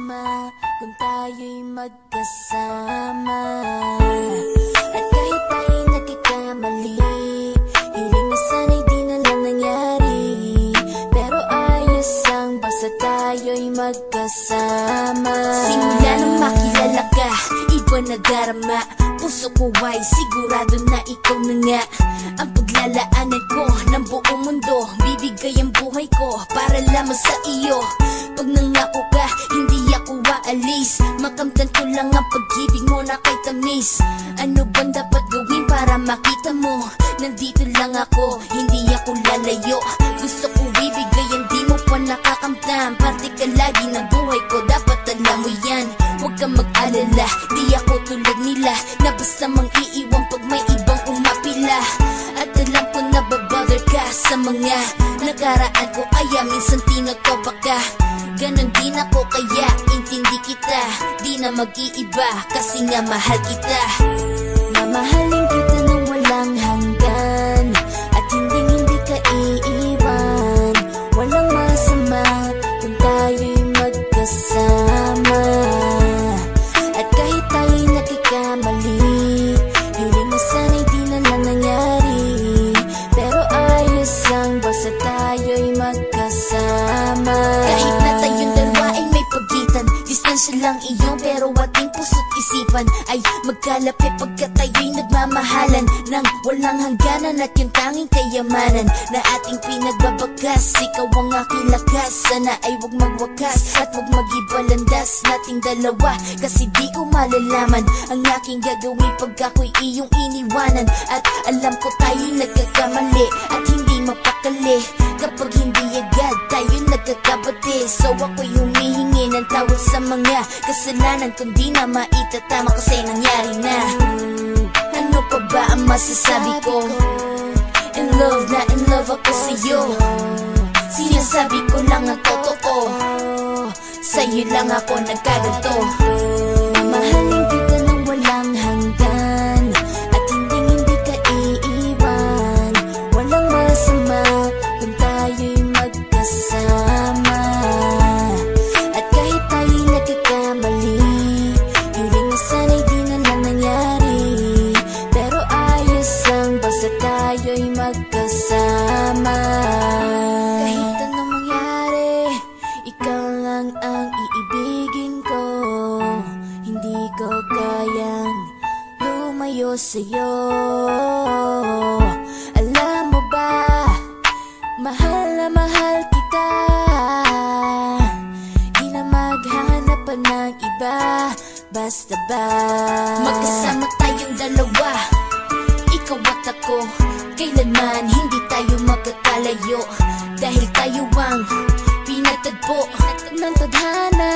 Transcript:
masama kung tayo'y magkasama. At kahit tayo'y nagkakamali, hiling na sana'y di na lang nangyari. Pero ayos lang basta tayo'y magkasama. Simula nang makilala ka, iba na darama. Puso ko ay sigurado na ikaw na nga ang paglalaanan ko ng buong mundo. Bibigay ang buhay ko para lamang sa iyo. Pag nangako ka, hindi ako aalis. Makamtan ko lang ang pag-ibig mo na kay tamis. Ano bang dapat gawin para makita mo? Nandito lang ako, hindi ako lalayo. Gusto ko ibigay ang di mo pa nakakamtan. Parte ka lagi ng buhay ko, dapat alam mo yan. Huwag kang mag-alala, di ako tulad nila na basta mang iiwan pag may ibang umapila. At alam ko na babother ka sa mga nakaraan ko, kaya minsan tinatapa ka. Ganon din ako kaya intindi kita. Di na mag-iiba kasi nga mahal kita. Mamahalin kita nang walang hanggan at hindi ka iiwan. Walang masama kung tayo'y magkasama. At kahit tayo'y nagkakamali, hiling na sana'y di na lang nangyari. Pero ayos lang basta tayo'y magkasama. Kahit na tayong dalawa ay may pagitan, distansya lang iyon pero ating puso't isipan ay magkalapit pagkat tayo'y nagmamahalan ng walang hangganan. At yung tanging kayamanan na ating pinagbabakas, ikaw ang aking lakas. Sana ay huwag magwakas at huwag mag-ibalandas nating dalawa. Kasi di ko malalaman ang aking gagawin pag ako'y iyong iniwanan. At alam ko tayo'y nagkakamali at hindi mapakali kapag hindi agad tayo'y nagkakabati. So ako'y humihingi ng tawad sa mga kasalanan kung di na maitatama kasi nangyari na. Ano pa ba ang masasabi ko? In love na in love ako sa'yo. Sinasabi ko lang ang totoo, sa'yo lang ako nagkaganto. Mamahalin kita nang walang hanggan at hindi ka iiwan. Walang masama kung tayo'y magkasama. At kahit tayo'y nagkakamali, hiling na sana'y di na lang nangyari. Pero ayos lang basta tayo'y magkasama. Kahit anong mangyari, ikaw lang ang iibigin ko. Hindi ko kayang lumayo sa'yo. Alam mo ba, mahal na mahal kita. Di na maghanap pa ng iba. Basta ba magkasama tayong dalawa, ikaw at ako, kailanman hindi tayo magkakalayo. Dahil tayo ang pinatagpo ng tadhana.